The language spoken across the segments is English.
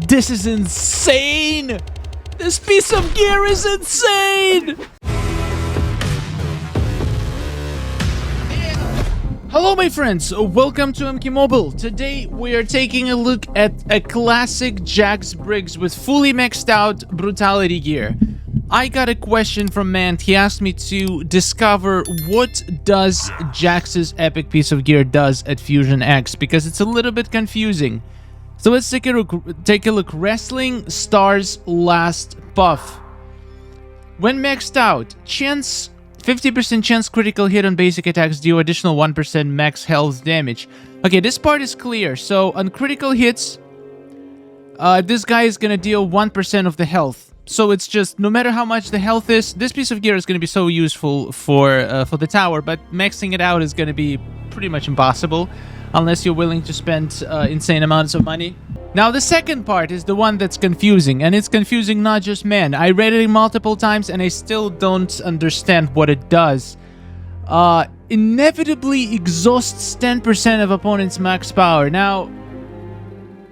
This is insane! This piece of gear is insane! Hello my friends, welcome to MKX Mobile. Today we are taking a look at a Klassic Jax Briggs with fully maxed out brutality gear. I got a question from Mant. He asked me to discover what does Jax's epic piece of gear does at Fusion X, because it's a little bit confusing. So let's take a look. Wrestling Stars Last Buff. When maxed out, chance 50% chance critical hit on basic attacks deal additional 1% max health damage. Okay, this part is clear. So on critical hits, this guy is gonna deal 1% of the health. So it's just, no matter how much the health is, this piece of gear is gonna be so useful for the tower, but maxing it out is gonna be pretty much impossible unless you're willing to spend insane amounts of money. Now, the second part is the one that's confusing, and it's confusing not just man. I read it multiple times, and I still don't understand what it does. Inevitably exhausts 10% of opponent's max power. Now,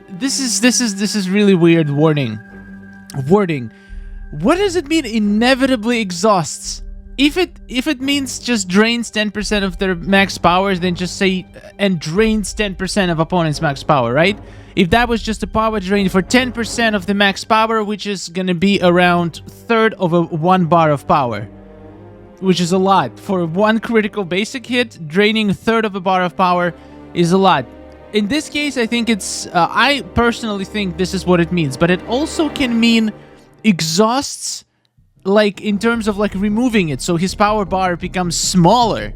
this is really weird wording. What does it mean, inevitably exhausts? If it means just drains 10% of their max power, then just say and drains 10% of opponent's max power, right? If that was just a power drain for 10% of the max power, which is gonna be around third of a 1 bar of power, which is a lot. For one critical basic hit, draining a third of a bar of power is a lot. In this case, I think it's I personally think this is what it means, but it also can mean exhausts, like in terms of like removing it, so his power bar becomes smaller.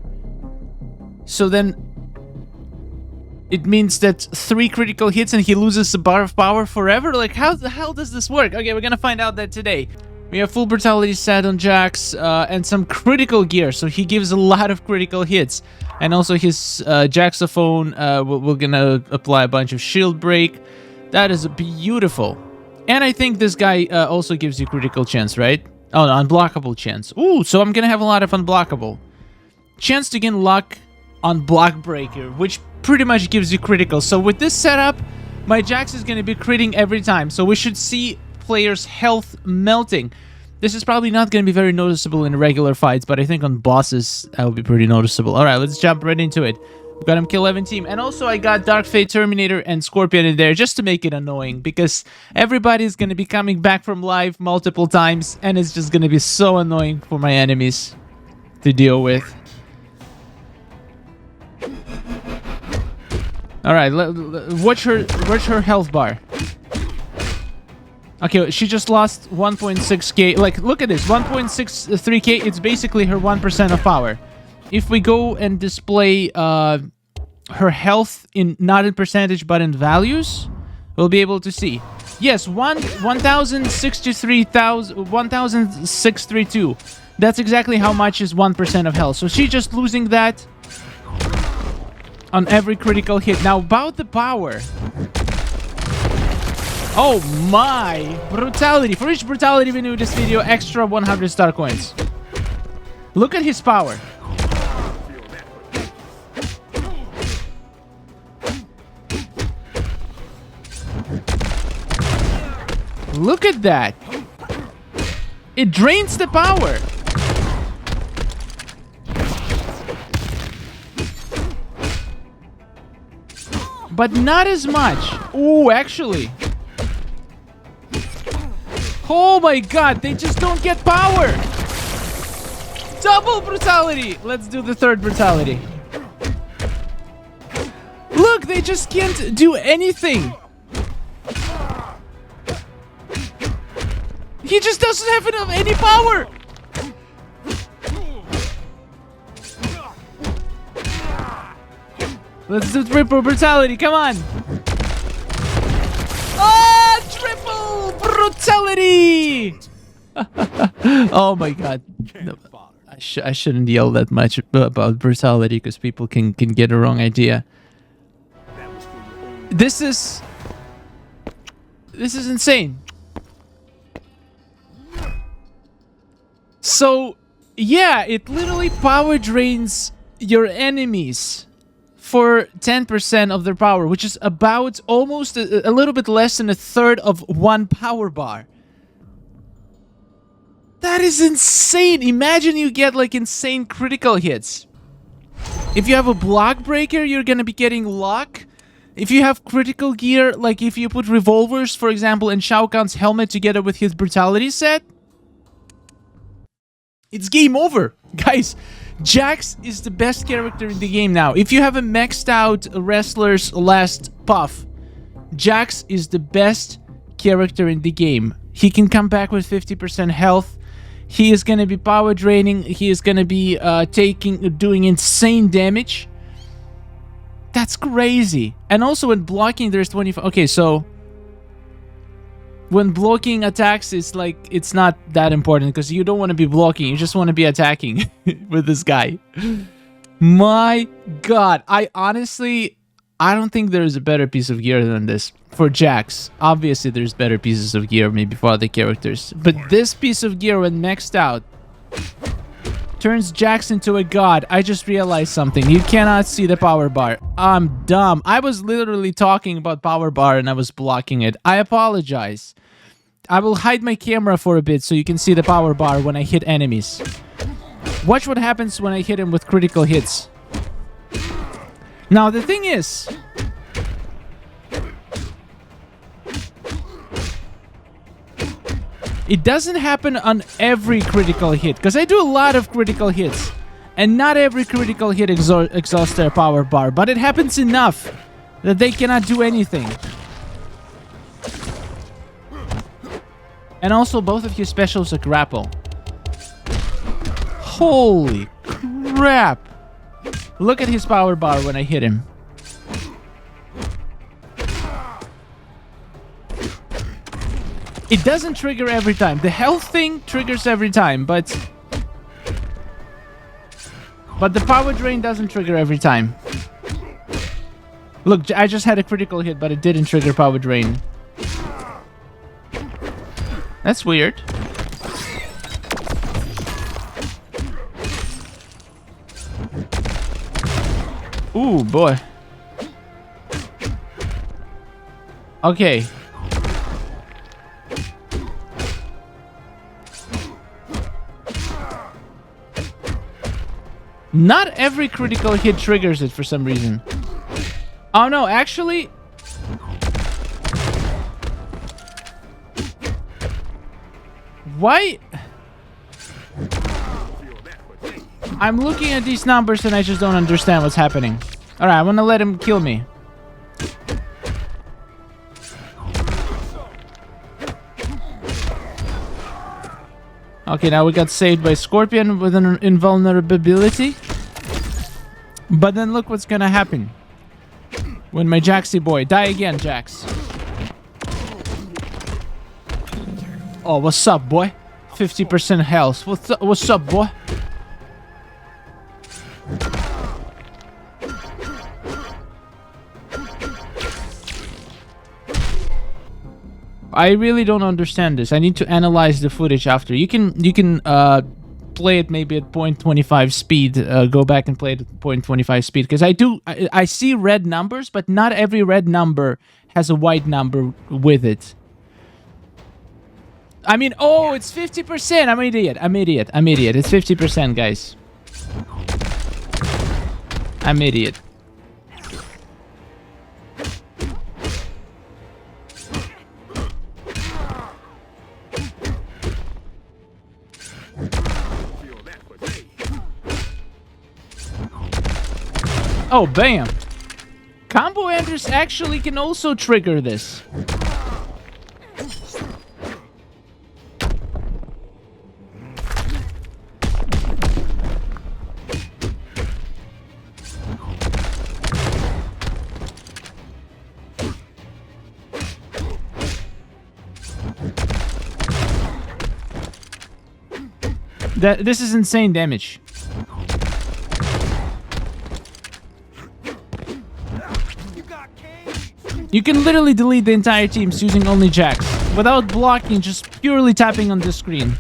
So then it means that 3 critical hits and he loses a bar of power forever? Like, how the hell does this work? Okay, we're gonna find out that today. We have full brutality set on Jax and some critical gear, so he gives a lot of critical hits. And also his Jaxophone, we're gonna apply a bunch of shield break. That is beautiful. And I think this guy also gives you critical chance, right? Oh, no, unblockable chance. Ooh, so I'm gonna have a lot of unblockable. Chance to gain luck on block breaker, which pretty much gives you critical. So with this setup, my Jax is gonna be critting every time. So we should see players' health melting. This is probably not gonna be very noticeable in regular fights, but I think on bosses, that will be pretty noticeable. All right, let's jump right into it. We got MK11 team, and also I got Dark Fate, Terminator, and Scorpion in there just to make it annoying, because everybody's gonna be coming back from live multiple times, and it's just gonna be so annoying for my enemies to deal with. All right, watch her health bar. Okay, she just lost 1.6k. Like, look at this, 1.63k. It's basically her 1% of power. If we go and display her health in not in percentage but in values, we'll be able to see. Yes, 1,632. That's exactly how much is 1% of health. So she's just losing that on every critical hit. Now about the power. Oh my! Brutality. For each brutality we do this video, extra 100 star coins. Look at his power. Look at that. It drains the power. But not as much. Ooh, actually. Oh my god, they just don't get power. Double brutality. Let's do the third brutality. Look, they just can't do anything. He just doesn't have enough any power. Let's do triple brutality. Come on. Ah, triple brutality. Oh my god. No, I shouldn't yell that much about brutality because people can get a wrong idea. This is insane. So, yeah, it literally power drains your enemies for 10% of their power, which is about almost a little bit less than a third of one power bar. That is insane. Imagine you get like insane critical hits. If you have a block breaker, you're gonna be getting luck. If you have critical gear, like if you put revolvers, for example, in Shao Kahn's helmet together with his brutality set, it's game over. Guys, Jax is the best character in the game now. If you have a maxed out wrestler's last buff, Jax is the best character in the game. He can come back with 50% health. He is going to be power draining. He is going to be doing insane damage. That's crazy. And also when blocking, there's 25. Okay, so when blocking attacks, it's like, it's not that important because you don't want to be blocking. You just want to be attacking with this guy. My God. I don't think there's a better piece of gear than this for Jax. Obviously, there's better pieces of gear maybe for other characters. But this piece of gear, when maxed out, turns Jax into a god. I just realized something. You cannot see the power bar. I'm dumb. I was literally talking about power bar and I was blocking it. I apologize. I will hide my camera for a bit so you can see the power bar when I hit enemies. Watch what happens when I hit him with critical hits. Now, the thing is, it doesn't happen on every critical hit, because I do a lot of critical hits, and not every critical hit exhausts their power bar, but it happens enough that they cannot do anything. And also, both of his specials are grapple. Holy crap! Look at his power bar when I hit him. It doesn't trigger every time. The health thing triggers every time, but the power drain doesn't trigger every time. Look, I just had a critical hit, but it didn't trigger power drain. That's weird. Ooh, boy. Okay. Not every critical hit triggers it for some reason. Oh no, actually... Why? I'm looking at these numbers and I just don't understand what's happening. Alright, I want to let him kill me. Okay, now we got saved by Scorpion with an invulnerability. But then look what's gonna happen when my Jaxy boy... Die again, Jax. Oh, what's up, boy? 50% health. What's up, boy? I really don't understand this. I need to analyze the footage after. You can play it maybe at 0.25 speed. Go back and play it at 0.25 speed, because I see red numbers, but not every red number has a white number with it. I mean, oh, it's 50%. I'm idiot. It's 50%, guys. I'm idiot. Oh, bam. Combo Enders actually can also trigger this. This is insane damage. You can literally delete the entire teams using only Jax, without blocking, just purely tapping on the screen.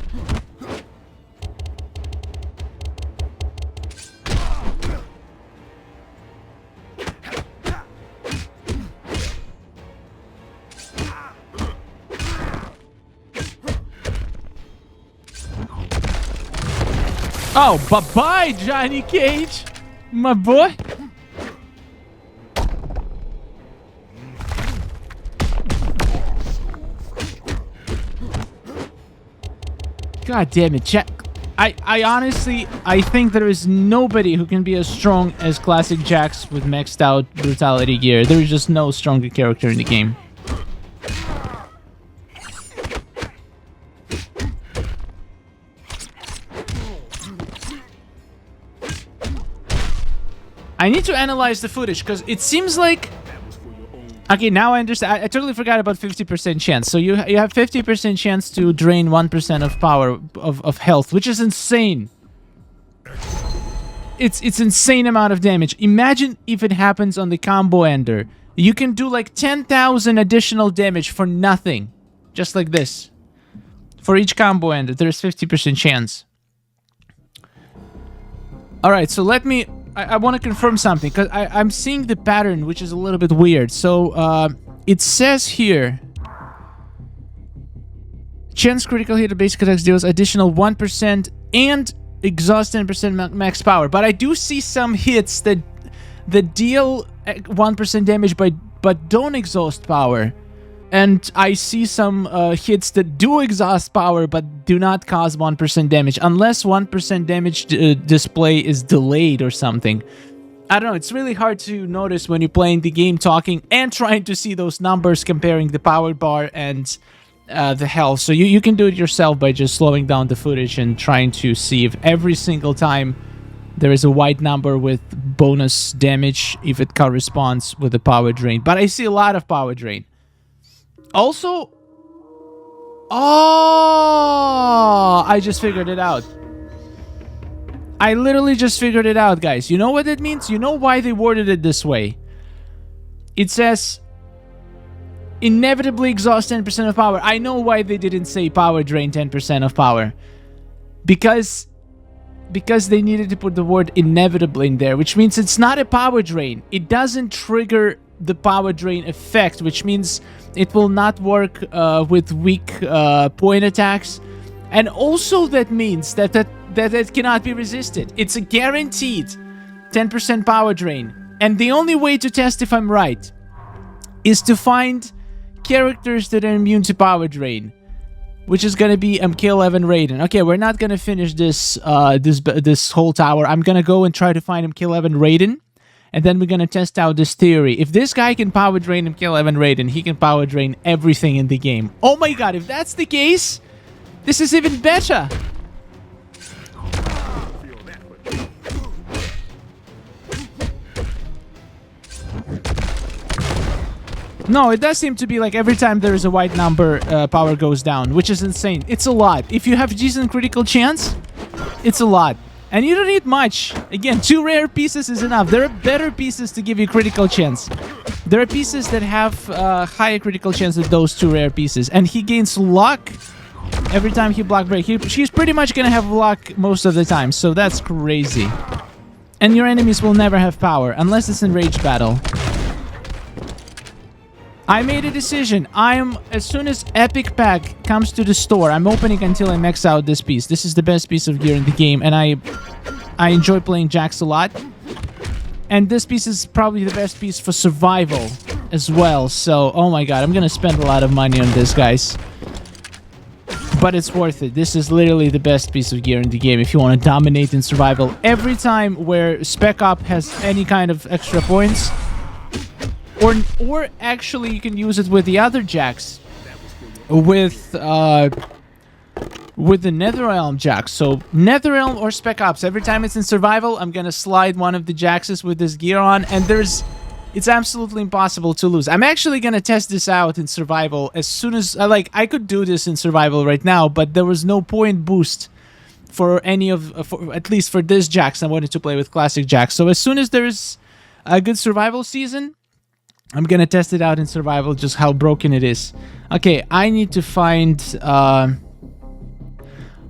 Oh, bye-bye, Johnny Cage, my boy. God damn it, Jack. I honestly, I think there is nobody who can be as strong as Klassic Jax with maxed out brutality gear. There is just no stronger character in the game. I need to analyze the footage because it seems like... Okay, now I understand. I totally forgot about 50% chance. So you have 50% chance to drain 1% of power of health, which is insane. It's insane amount of damage. Imagine if it happens on the combo ender. You can do like 10,000 additional damage for nothing. Just like this. For each combo ender, there's 50% chance. Alright, so let me... I want to confirm something, because I'm seeing the pattern, which is a little bit weird. So, it says here... Chance critical hit, basic attacks deals additional 1% and exhaust 10% max power. But I do see some hits that deal 1% damage but don't exhaust power. And I see some hits that do exhaust power but do not cause 1% damage. Unless 1% damage display is delayed or something. I don't know, it's really hard to notice when you're playing the game, talking, and trying to see those numbers, comparing the power bar and the health. So you can do it yourself by just slowing down the footage and trying to see if every single time there is a white number with bonus damage, if it corresponds with the power drain. But I see a lot of power drain. Also, oh, I just figured it out. I literally just figured it out, guys. You know what it means? You know why they worded it this way? It says, inevitably exhaust 10% of power. I know why they didn't say power drain 10% of power. Because they needed to put the word inevitably in there, which means it's not a power drain. It doesn't trigger the power drain effect, which means it will not work with weak point attacks. And also that means that it cannot be resisted. It's a guaranteed 10% power drain. And the only way to test if I'm right is to find characters that are immune to power drain, which is gonna be MK11 Raiden. Okay, we're not gonna finish this this whole tower. I'm gonna go and try to find MK11 Raiden. And then we're gonna test out this theory. If this guy can power drain MK11 Raiden, he can power drain everything in the game. Oh my god, if that's the case, this is even better! No, it does seem to be like every time there is a white number, power goes down, which is insane. It's a lot. If you have decent critical chance, it's a lot. And you don't need much. Again, 2 rare pieces is enough. There are better pieces to give you critical chance. There are pieces that have higher critical chance than those 2 rare pieces. And he gains luck every time he block break. He's pretty much gonna have luck most of the time. So that's crazy. And your enemies will never have power unless it's in rage battle. I made a decision. As soon as Epic Pack comes to the store, I'm opening until I max out this piece. This is the best piece of gear in the game, and I enjoy playing Jax a lot. And this piece is probably the best piece for survival as well. So, oh my god, I'm gonna spend a lot of money on this, guys. But it's worth it. This is literally the best piece of gear in the game if you want to dominate in survival. Every time where Spec Op has any kind of extra points, or actually you can use it with the other Jax, with the Netherrealm Jax. So Netherrealm or Spec Ops, every time it's in survival, I'm gonna slide one of the Jaxes with this gear on, and it's absolutely impossible to lose. I'm actually gonna test this out in survival as soon as I could do this in survival right now, but there was no point boost for any of at least for this Jax. I wanted to play with Klassic Jax. So as soon as there's a good survival season, I'm gonna test it out in survival, just how broken it is. Okay, I need to find...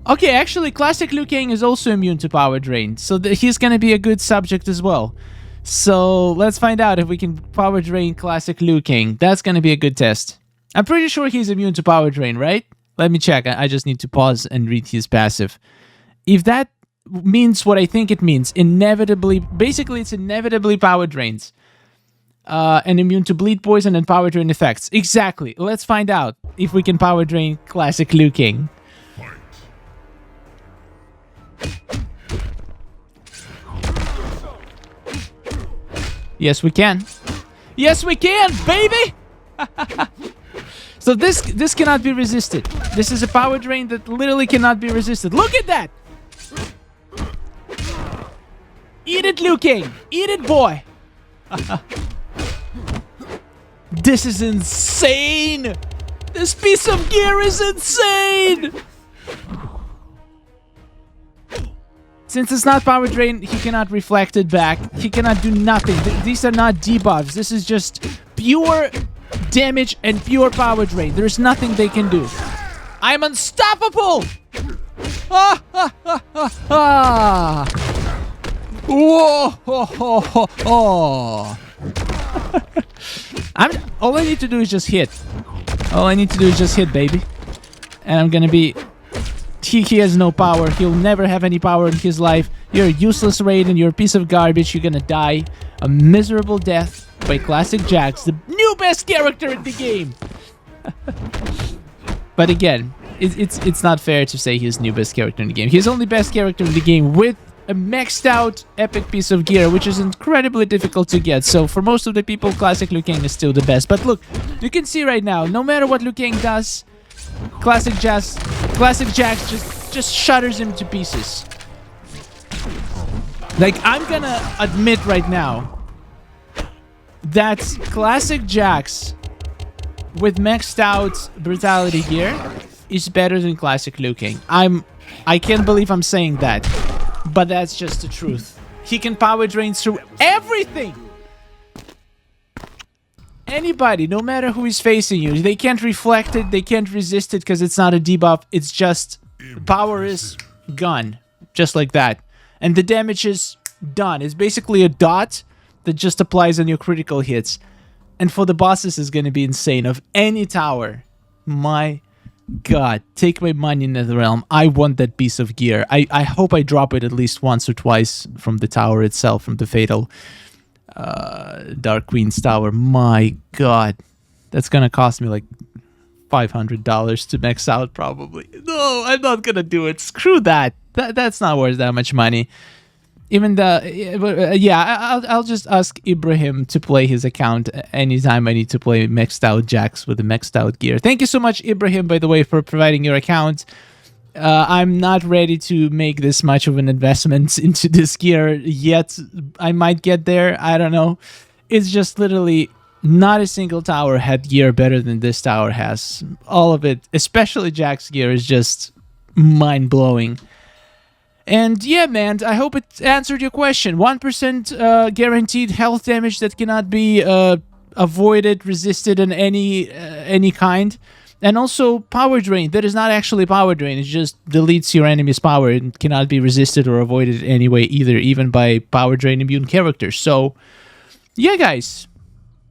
Okay, actually, Classic Liu Kang is also immune to power drain, so he's gonna be a good subject as well. So let's find out if we can power drain Classic Liu Kang. That's gonna be a good test. I'm pretty sure he's immune to power drain, right? Let me check. I just need to pause and read his passive. If that means what I think it means. Inevitably, basically, it's inevitably power drains. And immune to bleed, poison, and power drain effects. Exactly. Let's find out if we can power drain Classic Liu Kang. Yes, we can. Yes, we can, baby! So this cannot be resisted. This is a power drain that literally cannot be resisted. Look at that! Eat it, Liu Kang! Eat it, boy! This is insane! This piece of gear is insane! Since it's not power drain, he cannot reflect it back. He cannot do nothing. These are not debuffs. This is just pure damage and pure power drain. There's nothing they can do. I'm unstoppable! Ah, ah, ah, ah, ah. Whoa! Ho, ho, ho, ho. All I need to do is just hit. All I need to do is just hit, baby. And I'm gonna be... He has no power. He'll never have any power in his life. You're a useless Raiden. You're a piece of garbage. You're gonna die a miserable death by Klassic Jax, the new best character in the game. But again, it's not fair to say he's new best character in the game. He's only best character in the game with a maxed out epic piece of gear, which is incredibly difficult to get. So for most of the people, Classic Liu Kang is still the best. But look, you can see right now, no matter what Liu Kang does, Klassic Jax just shatters him to pieces. Like, I'm gonna admit right now that Klassic Jax with maxed out brutality gear is better than Classic Liu Kang. I can't believe I'm saying that, but that's just the truth. He can power drain through everything. Anybody, no matter who is facing you, they can't reflect it, they can't resist it because it's not a debuff. It's just power is gone, just like that. And the damage is done. It's basically a dot that just applies on your critical hits. And for the bosses, it's going to be insane. Of any tower, my God, take my money in NetherRealm. I want that piece of gear. I hope I drop it at least once or twice from the tower itself, from the Fatal Dark Queen's tower. My God, that's gonna cost me like $500 to max out probably. No, I'm not gonna do it. Screw that. That's not worth that much money. Even I'll just ask Ibrahim to play his account anytime I need to play maxed out Jax with the maxed out gear. Thank you so much, Ibrahim, by the way, for providing your account. I'm not ready to make this much of an investment into this gear yet. I might get there. I don't know. It's just literally not a single tower had gear better than this tower has. All of it, especially Jack's gear, is just mind-blowing. And yeah, man, I hope it answered your question. 1% guaranteed health damage that cannot be avoided, resisted in any kind. And also power drain. That is not actually power drain. It just deletes your enemy's power. It cannot be resisted or avoided anyway either, even by power drain immune characters. So, yeah, guys.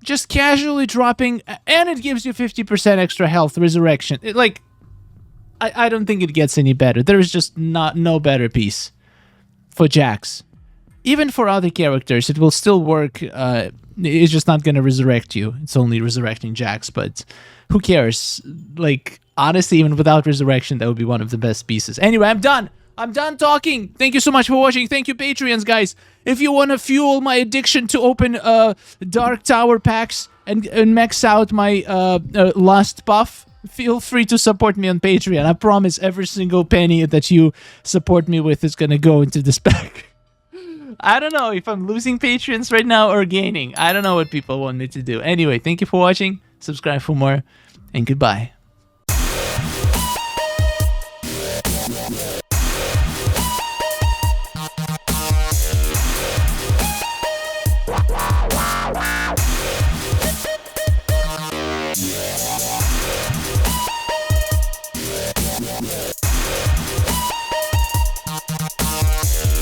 Just casually dropping, and it gives you 50% extra health resurrection. I don't think it gets any better. There is just no better piece for Jax. Even for other characters, it will still work. It's just not going to resurrect you. It's only resurrecting Jax, but who cares? Like, honestly, even without resurrection, that would be one of the best pieces. Anyway, I'm done. I'm done talking. Thank you so much for watching. Thank you, Patreons, guys. If you want to fuel my addiction to open Dark Tower packs and max out my last buff, feel free to support me on Patreon. I promise every single penny that you support me with is going to go into this pack. I don't know if I'm losing Patreons right now or gaining. I don't know what people want me to do. Anyway, thank you for watching. Subscribe for more, and goodbye.